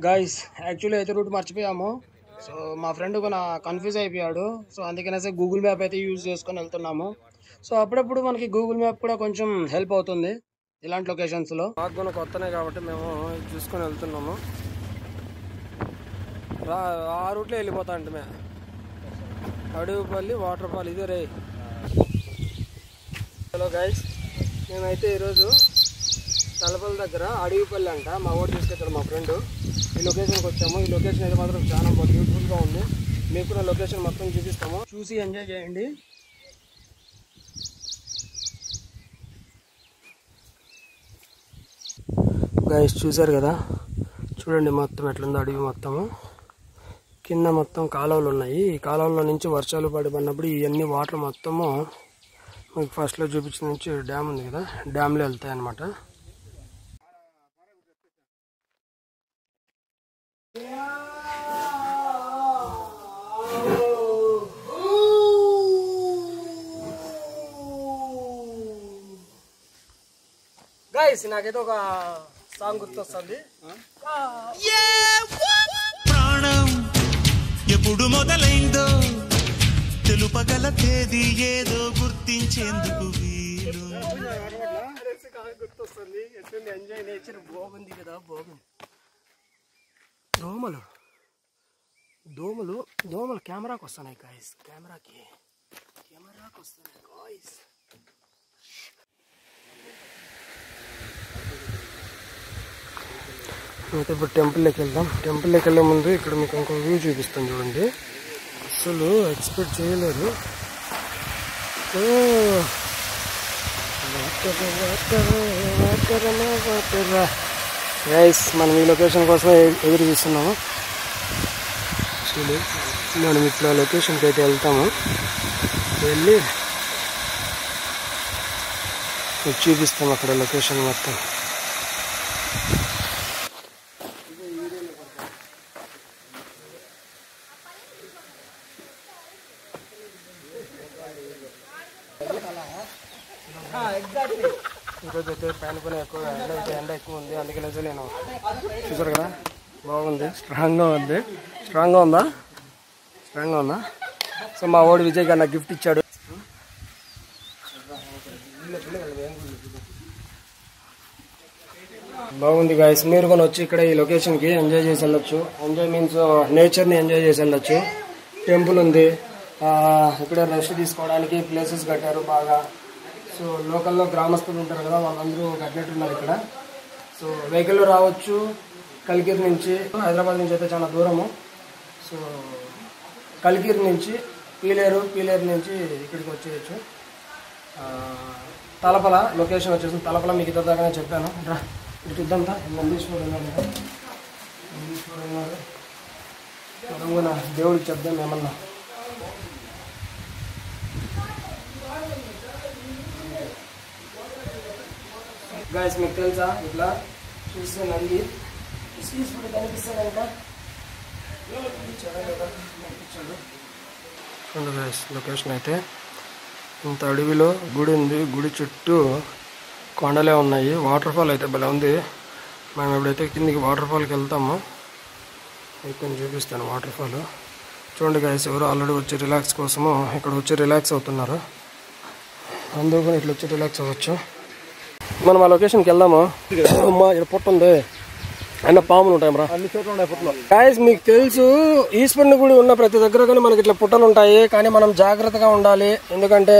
Guys actually అయితే route మర్చిపోయాము. So మా friend కొన కన్ఫ్యూజ్ అయిపోయాడు. సో అందుకనేసి గూగుల్ మ్యాప్ అయితే యూజ్ చేసుకొని వెళ్తున్నాము. సో అప్పుడప్పుడు మనకి గూగుల్ మ్యాప్ కూడా కొంచెం హెల్ప్ అవుతుంది ఇలాంటి లొకేషన్స్లో. మాకు కొన కొత్తనే కాబట్టి మేము చూసుకొని వెళ్తున్నాము. ఆ రూట్లో వెళ్ళిపోతా అంటే మే అడవిపల్లి వాటర్ ఫాల్ ఇదే రే. హలో గైస్, మేమైతే ఈరోజు తలపల్లి దగ్గర అడవిపల్లి అంట మా ఊరు తీసుకొచ్చాడు మా ఫ్రెండ్. ఈ లొకేషన్కి వచ్చాము. ఈ లొకేషన్ అయితే మాత్రం చాలా బ్యూటిఫుల్గా ఉంది. మీకు కూడా లొకేషన్ మొత్తం చూపిస్తాము, చూసి ఎంజాయ్ చేయండి. గైస్ చూసారు కదా, చూడండి మొత్తం ఎట్లుందో అడవి మొత్తము. కింద మొత్తం కాలువలు ఉన్నాయి. ఈ కాలువలో నుంచి వర్షాలు పడినప్పుడు ఇవన్నీ వాటర్ మొత్తము మీకు ఫస్ట్లో చూపించిన నుంచి డ్యామ్ ఉంది కదా, డ్యామ్లో వెళ్తాయి అన్నమాట. గైస్ నాకైతే ఒక సాంగ్ గుర్తొస్తుంది. ప్రాణం ఎప్పుడు మొదలైందో తెలుపగల తేదీ ఏదో గుర్తించేందుకు వీలు గుర్తొస్తుంది. ఎట్లుంది ఎంజాయ్, నేచర్ బాగుంది కదా, బాగుంది. దోమలు కెమెరాకి వస్తున్నాయి గాయస్, కెమెరాకి వస్తున్నాయి గాయస్. అయితే ఇప్పుడు టెంపుల్లోకి వెళ్దాం. టెంపుల్లోకి వెళ్ళే ముందు ఇక్కడ మీకు ఇంకో వ్యూ చూపిస్తాను చూడండి. అసలు ఎక్స్పెక్ట్ చేయలేదు. గైస్ మనం ఈ లొకేషన్ కోసం ఎదురు చూస్తున్నాము. మనం ఇట్లా లొకేషన్కి అయితే వెళ్తాము. వెళ్ళి చూపిస్తాం అక్కడ లొకేషన్ మొత్తం. ఈరోజు అయితే పైన పైన ఎక్కువ ఎండ ఎక్కువ ఉంది, అందుకనేసి నేను చూసారు కదా బాగుంది, స్ట్రాంగ్గా ఉందా. సో మా వాడు విజయ్ గారు నాకు గిఫ్ట్ ఇచ్చాడు. బాగుంది గాయస్, మీరు కూడా వచ్చి ఇక్కడ ఈ లొకేషన్కి ఎంజాయ్ చేసి వెళ్ళొచ్చు. ఎంజాయ్ మీన్స్ నేచర్ని ఎంజాయ్ చేసి వెళ్ళొచ్చు. టెంపుల్ ఉంది ఇక్కడ, రెస్ట్ తీసుకోవడానికి ప్లేసెస్ కట్టారు బాగా. సో లోకల్లో గ్రామస్తులు ఉంటారు కదా, వాళ్ళందరూ కట్టినట్టున్నారు ఇక్కడ. సో వెహికల్లో రావచ్చు. కలికిరి నుంచి, హైదరాబాద్ నుంచి అయితే చాలా దూరము. సో కలికిరి నుంచి పీలేరు నుంచి ఇక్కడికి వచ్చేయచ్చు. తలపల లొకేషన్ వచ్చేసి తలపల మీకు ఇద్దరు దాకా చెప్పాను. ఇప్పుడు చూద్దాంతా నందీశ్వరుడు ఉన్నారు. తెలంగాణ దేవుడికి చెప్దాం ఏమన్నా. గాయస్ మీకు తెలుసా, ఇట్లా చూస్తే నంది శ్రీశ్వరుడు కనిపిస్తాడంట. చూడండి గాయస్, లొకేషన్ అయితే ఇంత అడవిలో గుడి ఉంది. గుడి చుట్టూ కొండలే ఉన్నాయి. వాటర్ ఫాల్ అయితే భలే ఉంది. మేము ఎప్పుడైతే కిందికి వాటర్ ఫాల్కి వెళ్తామో ఇక్కడ చూపిస్తాను వాటర్ ఫాల్. చూడండి గాయస్, ఎవరు ఆల్రెడీ వచ్చి రిలాక్స్ కోసము ఇక్కడ వచ్చి రిలాక్స్ అవుతున్నారు. అందరూ కూడా ఇట్లా వచ్చి రిలాక్స్ అవ్వచ్చు. మనం ఆ లొకేషన్కి వెళ్దాము. అమ్మా ఇక్కడ పుట్ట ఉంది, అన్న పాములు ఉంటాయి రా, అన్ని చోట్ల ఉన్నాయి పుట్టలు. గాయస్ మీకు తెలుసు, ఈశ్వరుని గుడి ఉన్న ప్రతి దగ్గర కానీ మనకి ఇట్లా పుట్టలు ఉంటాయి. కానీ మనం జాగ్రత్తగా ఉండాలి, ఎందుకంటే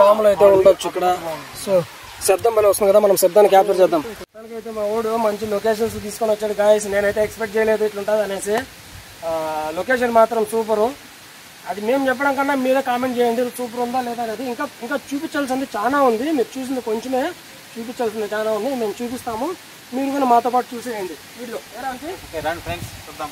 పాములు అయితే ఉండొచ్చు ఇక్కడ. సో శబ్దం భలే వస్తుంది కదా, మనం శబ్దాన్ని క్యాప్చర్ చేద్దాం. అయితే మా ఊడు మంచి లొకేషన్స్ తీసుకొని వచ్చాడు గాయస్. నేనైతే ఎక్స్పెక్ట్ చేయలేదు ఇట్లుంటుంది అనేసి. లొకేషన్ మాత్రం సూపరు. అది మేము చెప్పడం కన్నా మీరే కామెంట్ చేయండి సూపర్ ఉందా లేదా అనేది. ఇంకా చూపించాల్సింది చాలా ఉంది. మీరు చూసింది కొంచెమే, చూపించాల్సింది చాలా ఉంది. మేము చూపిస్తాము, మీరు కూడా మాతో పాటు చూసేయండి వీడియో. ఫ్రెండ్స్ చూద్దాం.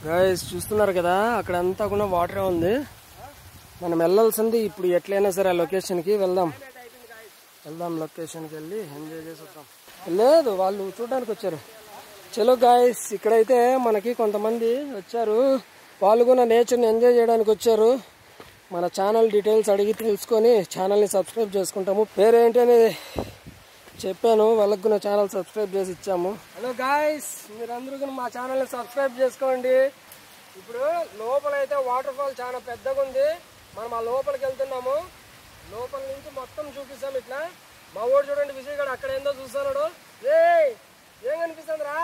గాయస్ చూస్తున్నారు కదా, అక్కడ అంతా కూడా వాటరే ఉంది. మనం వెళ్ళాల్సింది ఇప్పుడు ఎట్లయినా సరే ఆ లొకేషన్కి వెళ్దాం. లొకేషన్కి వెళ్ళి ఎంజాయ్ చేసి వద్దాం. లేదు వాళ్ళు చూడడానికి వచ్చారు. చలో గాయస్, ఇక్కడైతే మనకి కొంతమంది వచ్చారు. వాళ్ళు కూడా నేచర్ని ఎంజాయ్ చేయడానికి వచ్చారు. మన ఛానల్ డీటెయిల్స్ అడిగి తెలుసుకొని ఛానల్ని సబ్స్క్రైబ్ చేసుకుంటాము. పేరేంటి అనేది చెప్పాను, వాళ్ళకు కూడా ఛానల్ సబ్స్క్రైబ్ చేసి ఇచ్చాము. హలో గాయ్స్, మీరందరూ కూడా మా ఛానల్ని సబ్స్క్రైబ్ చేసుకోండి. ఇప్పుడు లోపలైతే వాటర్ ఫాల్ చాలా పెద్దగా ఉంది. మనం ఆ లోపలికి వెళ్తున్నాము. లోపల నుంచి మొత్తం చూపిస్తాం. ఇట్లా మా ఊరు చూడండి, విజయ్ గారు అక్కడ ఏందో చూస్తున్నాడు. ఏం కనిపిస్తుంది రా?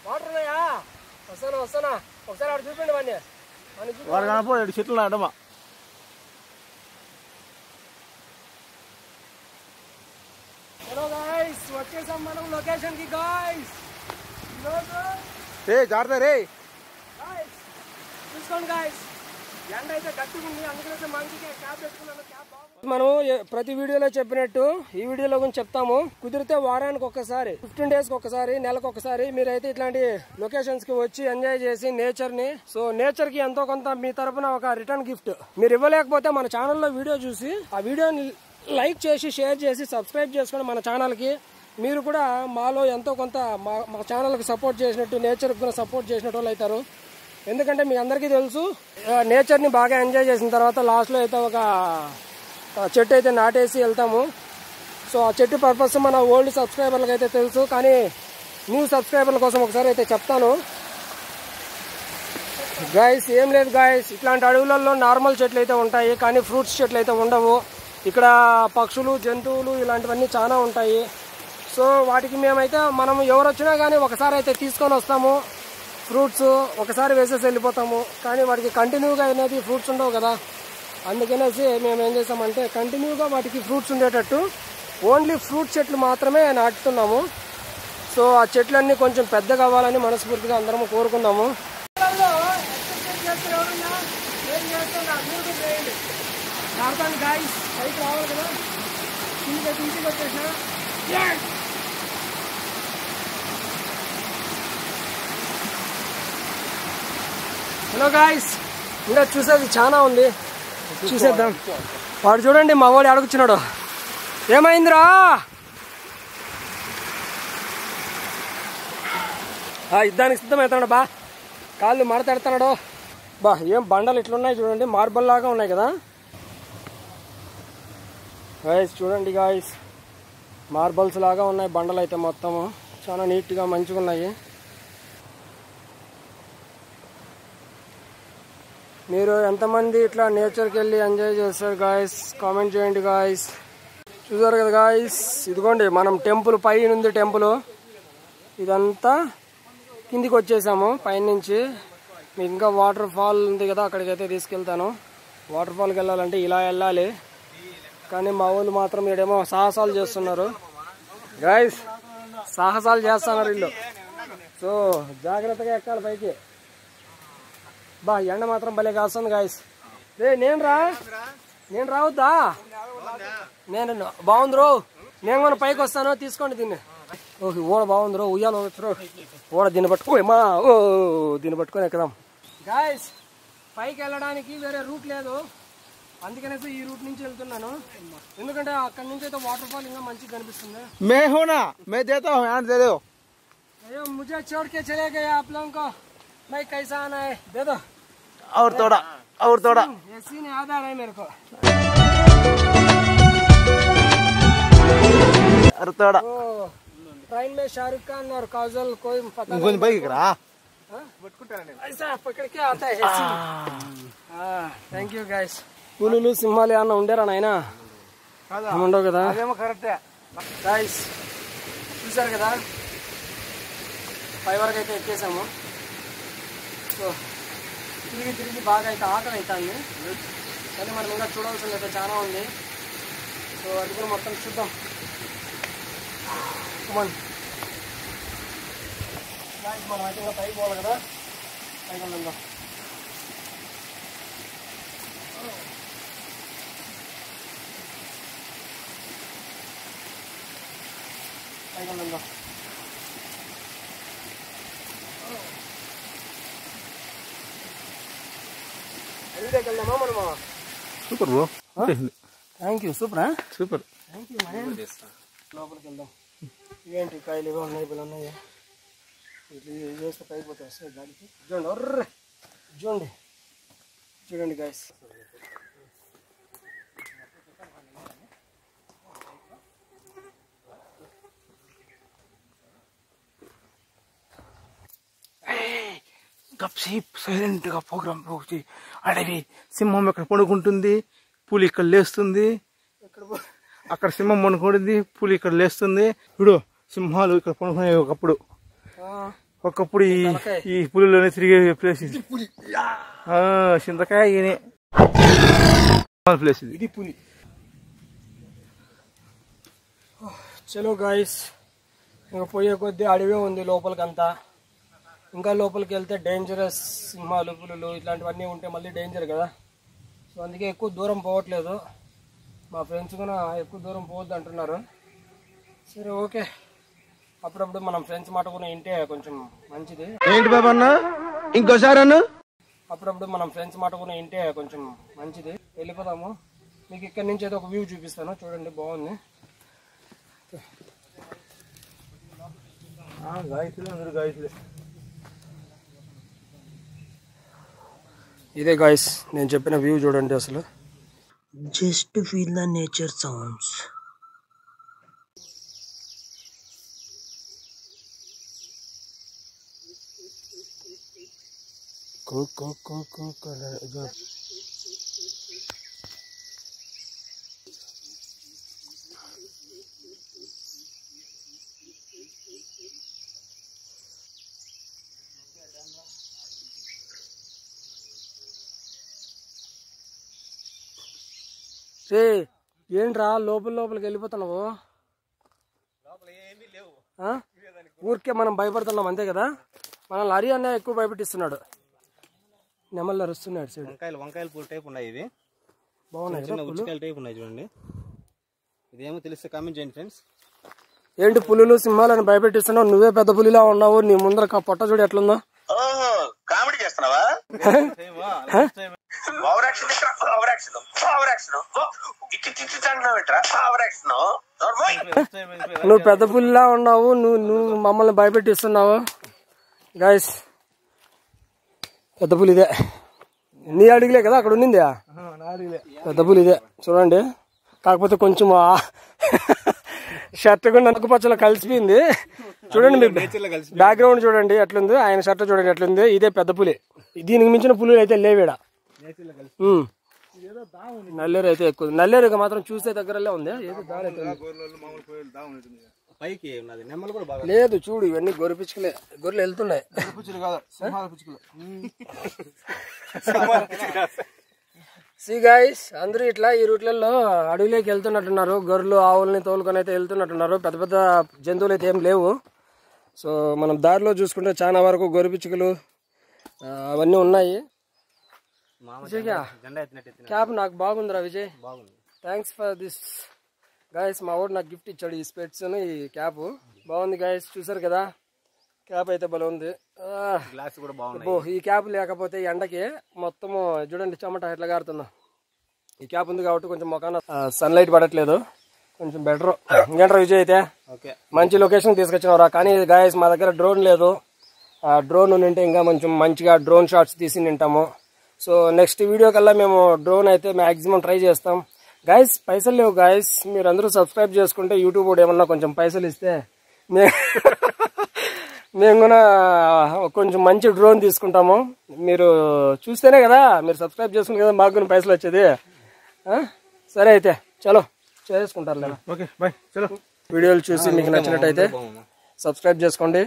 వాటర్ ఉన్నాయా? వస్తానా ఒకసారి అక్కడ చూపండి వాడిని. చెట్లు నాటమా. హలో గాయ్స్, వచ్చేసాం మనం లొకేషన్ కి. గాయ్స్ జాగ్రత్త రే. చూసుకోండి గాయ్స్, ఎండ అయితే గట్టిగా ఉంది. అందుకైతే మంచిగా క్యాప్ పెట్టుకున్నాను. మనం ప్రతి వీడియోలో చెప్పినట్టు ఈ వీడియోలో గురించి చెప్తాము. కుదిరితే వారానికి ఒక్కసారి, 15 days ఒకసారి, నెలకు ఒకసారి మీరైతే ఇట్లాంటి లొకేషన్స్ కి వచ్చి ఎంజాయ్ చేసి నేచర్ ని, సో నేచర్ కి ఎంతో కొంత మీ తరపున ఒక రిటర్న్ గిఫ్ట్ మీరు ఇవ్వలేకపోతే మన ఛానల్లో వీడియో చూసి ఆ వీడియోని లైక్ చేసి షేర్ చేసి సబ్స్క్రైబ్ చేసుకోండి మన ఛానల్ కి. మీరు కూడా మాలో ఎంతో కొంత మా ఛానల్ కి సపోర్ట్ చేసినట్టు, నేచర్ కి కూడా సపోర్ట్ చేసినట్టు వాళ్ళు అవుతారు. ఎందుకంటే మీ అందరికీ తెలుసు, నేచర్ ని బాగా ఎంజాయ్ చేసిన తర్వాత లాస్ట్ లో అయితే ఒక చెట్టు అయితే నాటేసి వెళ్తాము. సో ఆ చెట్టు పర్పస్ మన ఓల్డ్ సబ్స్క్రైబర్లకు అయితే తెలుసు, కానీ న్యూ సబ్స్క్రైబర్ల కోసం ఒకసారి అయితే చెప్తాను. గాయస్ ఏం లేదు గాయస్, ఇట్లాంటి అడవులలో నార్మల్ చెట్లు అయితే ఉంటాయి, కానీ ఫ్రూట్స్ చెట్లు అయితే ఉండవు. ఇక్కడ పక్షులు, జంతువులు ఇలాంటివన్నీ చాలా ఉంటాయి. సో వాటికి మేమైతే మనం ఎవరు వచ్చినా కానీ ఒకసారి అయితే తీసుకొని వస్తాము. ఫ్రూట్స్ ఒకసారి వేసేసి వెళ్ళిపోతాము, కానీ వాటికి కంటిన్యూగా అనేది ఫ్రూట్స్ ఉండవు కదా. అందుకనేసి మేము ఏం చేస్తామంటే కంటిన్యూగా వాటికి ఫ్రూట్స్ ఉండేటట్టు ఓన్లీ ఫ్రూట్ చెట్లు మాత్రమే నాటుతున్నాము. సో ఆ చెట్లన్నీ కొంచెం పెద్దగా అవ్వాలని మనస్ఫూర్తిగా అందరం కోరుకుందాము. హలో గాయ్స్, ఇంకా చూసేది చాలా ఉంది, చూసేద్దాం. వాడు చూడండి, మా వాడు అడుగుచున్నాడు. ఏమైందిరా? యుద్ధానికి సిద్ధమవుతున్నాడు బా. కాళ్ళు మడతెడుతున్నాడు బా. ఏం బండలు ఇట్లున్నాయి చూడండి, మార్బల్ లాగా ఉన్నాయి కదా గాయస్. చూడండి గాయస్, మార్బల్స్ లాగా ఉన్నాయి బండలు అయితే మొత్తము. చాలా నీట్గా మంచిగా ఉన్నాయి. మీరు ఎంతమంది ఇట్లా నేచర్కి వెళ్ళి ఎంజాయ్ చేస్తారు గాయస్? కామెంట్ చేయండి గాయస్. చూసారు కదా గాయస్, ఇదిగోండి మనం టెంపుల్ పైన ఉంది. టెంపుల్ ఇదంతా కిందికి వచ్చేసాము పైనుంచి. మీకు ఇంకా వాటర్ ఫాల్ ఉంది కదా, అక్కడికైతే తీసుకెళ్తాను. వాటర్ ఫాల్కి వెళ్ళాలంటే ఇలా వెళ్ళాలి, కానీ మా వాళ్ళు మాత్రం ఈడేమో సాహసాలు చేస్తున్నారు గాయస్. సాహసాలు చేస్తున్నారు వీళ్ళు. సో జాగ్రత్తగా ఎక్కాలి పైకి. బా ఎండ మాత్రం భలే కాస్తుంది గాయస్. నేను రావద్దా? నేను బాగుంది రో, నేను కూడా పైకి వస్తాను, తీసుకోండి దీన్ని. ఓకే, ఓడ బాగుంది రో, ఉయ్యాల ఓడ దీన్ని పట్టుకో దీన్ని పట్టుకొని ఎక్కుదాం గాయస్. పైకి వెళ్ళడానికి వేరే రూట్ లేదు, అందుకనేసి ఈ రూట్ నుంచి వెళ్తున్నాను. ఎందుకంటే అక్కడ నుంచి అయితే వాటర్ ఫాల్ ఇంకా మంచిగా కనిపిస్తుంది. अरे मुझे छोड़ के चले गए आप लोगों को, मैं कैसा आना है? दे दो और थोड़ा ये सीन याद आ रहा है मेरे को. और थोड़ा ट्रेन में शाहरुख खान और काजल कोई पता नहीं ऐसा पकड़ के आता है. Thank you guys. పులులు సింహాలు ఏమన్నా ఉండేరా నాయనా? ఉండవు కదా గైస్. చూసారు కదా, పై వరకు అయితే ఎక్కేసాము. సో తిరిగి బాగా అయితే ఆకలి అవుతుంది, కానీ మనం ఇంకా చూడాల్సింది అయితే చాలా ఉంది. సో అది కూడా మొత్తం చూద్దాం. మనం అయితే ఇంకా పైకి పోవాలి కదా, పైకి వెళ్దాం. పైకి వెళ్దాం. వెళ్దామా మనమా? Super bro. Thank you. సూపరా? సూపర్. Thank you. లోపలికి వెళ్దాం. ఏంటి కాయలు ఇవి ఉన్నాయి, ఇవి ఉన్నాయి. ఇట్లా చేస్తే పైకి పోతే వస్తాయి గాలికి. చూడండి, చూడండి గైస్. సైలెంట్ గా ప్రోగ్రామ్ అడవి సింహం ఇక్కడ పడుకుంటుంది, పులి ఇక్కడ లేస్తుంది. అక్కడ సింహం పడుకుంటుంది, పులి ఇక్కడ లేస్తుంది. ఇప్పుడు సింహాలు ఇక్కడ పడుకునే ఒకప్పుడు ఈ పులిలోనే తిరిగే ప్లేస్ ఇది. చింతకాయ ప్లేస్ ఇది పులి. చలో గాయస్, ఇంకా పోయే కొద్దీ అడవే ఉంది లోపలికంతా. ఇంకా లోపలికి వెళ్తే డేంజరస్, సింహాలు పులులు ఇట్లాంటివన్నీ ఉంటే మళ్ళీ డేంజర్ కదా. సో అందుకే ఎక్కువ దూరం పోవట్లేదు. మా ఫ్రెండ్స్ కూడా ఎక్కువ దూరం పోవద్దు అంటున్నారు. సరే ఓకే, అప్పుడప్పుడు మనం ఫ్రెండ్స్ మాట కూడా వింటే కొంచెం మంచిది. ఏంటి బాబా అన్న ఇంకోసారి అన్న? అప్పుడప్పుడు మనం ఫ్రెండ్స్ మాట కూడా వింటే కొంచెం మంచిది. వెళ్ళిపోదాము. మీకు ఇక్కడ నుంచి అయితే ఒక వ్యూ చూపిస్తాను, చూడండి బాగుంది. ఇదే గాయస్ నేను చెప్పిన వ్యూ చూడండి. అసలు just feel the nature sounds. రే ఏంట్రా లోపలికి వెళ్ళిపోతున్నావు? ఊరికే మనం భయపడుతున్నాం అంతే కదా. మన హరి అన్న ఎక్కువ భయపెట్టిస్తున్నాడు. నెమళ్ళు అరుస్తున్నాడు సైడ్. వంకాయలు పూల టైప్ ఉన్నాయి, ఇవి బాగున్నాయి, ఉచ్చికాయల టైప్ ఉన్నాయి చూడండి. ఇదేమో తెలిస్తే కామెంట్ చేయండి ఫ్రెండ్స్. ఏంటి పులులు సింహాలను భయపెట్టిస్తున్నావు? నువ్వే పెద్ద పులిలా ఉన్నావు. నీ ముందర పొట్ట చూడు ఎట్లుందో. కామెడీ చేస్తున్నావా? నువ్వు పెద్ద పులిలా ఉన్నావు, నువ్వు మమ్మల్ని భయపెట్టిస్తున్నావు. గాయస్ పెద్ద పులి ఇదే. నీ అడిగిలే కదా అక్కడ ఉండింది, పెద్ద పులి ఇదే చూడండి. కాకపోతే కొంచెం షర్ట్ కూడా నలుగు పచ్చలో కలిసిపోయింది. చూడండి మీరు బ్యాక్గ్రౌండ్ చూడండి ఎట్లుంది, ఆయన షర్ట్ చూడండి ఎట్లుంది. ఇదే పెద్ద పులి. దీనికి మించిన పులులు అయితే లేవేడా. నల్లేరు అయితే ఎక్కువ. నల్లేరు మాత్రం చూసే దగ్గరలో ఉంది. లేదు చూడు, ఇవన్నీ గొర్రె పిచ్చుకలే. గొర్రెలు వెళ్తున్నాయి. సి గాయ్స్, అందరూ ఇట్లా ఈ రూట్లలో అడవిలోకి వెళ్తున్నట్టున్నారు. గొర్రెలు ఆవుల్ని తోలుకొని అయితే వెళ్తున్నట్టున్నారు. పెద్ద పెద్ద జంతువులు అయితే ఏం లేవు. సో మనం దారిలో చూసుకుంటే చాలా వరకు గొర్రె పిచ్చుకలు అవన్నీ ఉన్నాయి. క్యాప్ నాకు బాగుందిరా Vijay, thanks for this guys. మా వాడు నాకు గిఫ్ట్ ఇచ్చాడు ఈ స్పెట్స్, ఈ క్యాప్ బాగుంది గాయస్. చూసారు కదా క్యాప్ అయితే భలే ఉంది. ఈ క్యాప్ లేకపోతే ఎండకి మొత్తము చూడండి చెమట ఎట్లా గారుతుందో. ఈ క్యాప్ ఉంది కాబట్టి కొంచెం మొఖాన సన్లైట్ పడట్లేదు, కొంచెం బెటర్. ఇంకేంట్రా విజయ్ అయితే మంచి లొకేషన్ తీసుకొచ్చినవరా. కానీ గాయస్ మా దగ్గర డ్రోన్ లేదు. డ్రోన్ ఉంటే ఇంకా మంచిగా డ్రోన్ షాట్స్ తీసి నింటాము. సో నెక్స్ట్ వీడియో కల్లా మేము డ్రోన్ అయితే మాక్సిమం ట్రై చేస్తాం. గాయస్ పైసలు లేవు గాయస్, మీరు అందరూ సబ్స్క్రైబ్ చేసుకుంటే యూట్యూబ్ కూడా ఏమన్నా కొంచెం పైసలు ఇస్తే మేము కూడా కొంచెం మంచి డ్రోన్ తీసుకుంటాము. మీరు చూస్తేనే కదా, మీరు సబ్స్క్రైబ్ చేసుకుని కదా మాకు కూడా పైసలు వచ్చేది. సరే అయితే చలో చేసుకుంటారు లేదా. Okay bye. చలో వీడియోలు చూసి మీకు నచ్చినట్టయితే సబ్స్క్రైబ్ చేసుకోండి.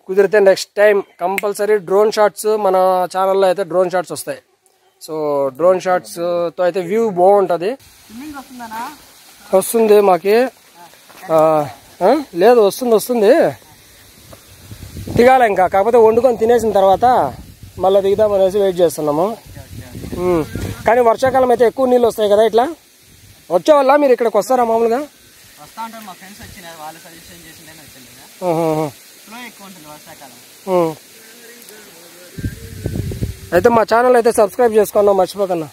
కుదిరితే next time compulsory drone shots మన ఛానల్లో అయితే డ్రోన్ షాట్స్ వస్తాయి. సో డ్రోన్ షాట్స్తో అయితే వ్యూ బాగుంటుంది. వస్తుంది మాకి లేదు, వస్తుంది దిగాలి ఇంకా. కాకపోతే వండుకొని తినేసిన తర్వాత మళ్ళీ దిగుదాం అనేసి వెయిట్ చేస్తున్నాము. కానీ వర్షాకాలం అయితే ఎక్కువ నీళ్ళు వస్తాయి కదా. ఇట్లా వచ్చే వల్ల మీరు ఇక్కడికి వస్తారా మామూలుగా? అయితే మా ఛానల్ అయితే సబ్స్క్రైబ్ చేసుకున్నాం మర్చిపోకన్నా.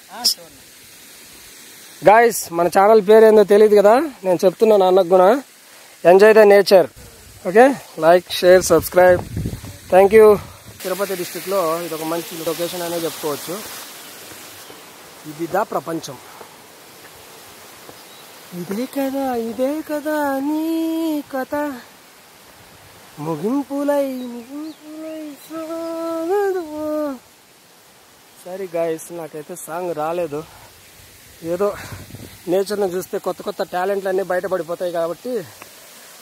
గాయస్ మన ఛానల్ పేరు ఏందో తెలియదు కదా, నేను చెప్తున్నాను అన్నకు కూడా. Enjoy the nature. Okay, like, share, subscribe. Thank you. Tirupati డిస్టిక్లో ఇది ఒక మంచి లొకేషన్ అనే చెప్పుకోవచ్చు. ఇది ప్రపంచం. ఇదే కదా నీ కథ ముగింపులై సరే గాయస్, నాకైతే సాంగ్ రాలేదు. ఏదో నేచర్ని చూస్తే కొత్త కొత్త టాలెంట్లు అన్నీ బయటపడిపోతాయి కాబట్టి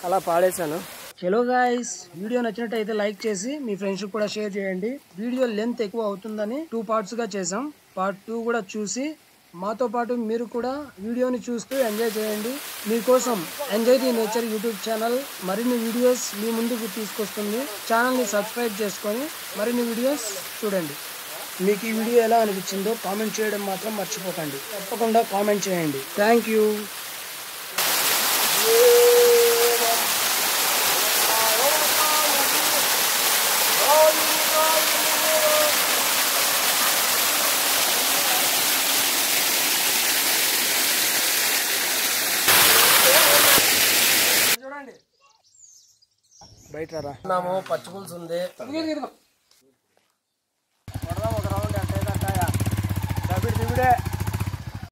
అలా పాడేశాను. చలో గాయస్, వీడియో నచ్చినట్టయితే లైక్ చేసి మీ ఫ్రెండ్స్ కూడా షేర్ చేయండి. వీడియో లెంత్ ఎక్కువ అవుతుందని 2 పార్ట్స్గా చేసాం. పార్ట్ 2 కూడా చూసి మాతో పాటు మీరు కూడా వీడియోని చూస్తూ ఎంజాయ్ చేయండి. మీకోసం enjoy the nature YouTube channel మరిన్ని వీడియోస్ మీ ముందుకు తీసుకొస్తుంది. ఛానల్ని సబ్స్క్రైబ్ చేసుకొని మరిన్ని వీడియోస్ చూడండి. మీకు ఈ వీడియో ఎలా అనిపించిందో కామెంట్ చేయడం మాత్రం మర్చిపోకండి. తప్పకుండా కామెంట్ చేయండి. Thank you. చూడండి బయట రాము పచ్చి పులుసు ఉంది. ఒక రౌండ్ అంటే దివిడే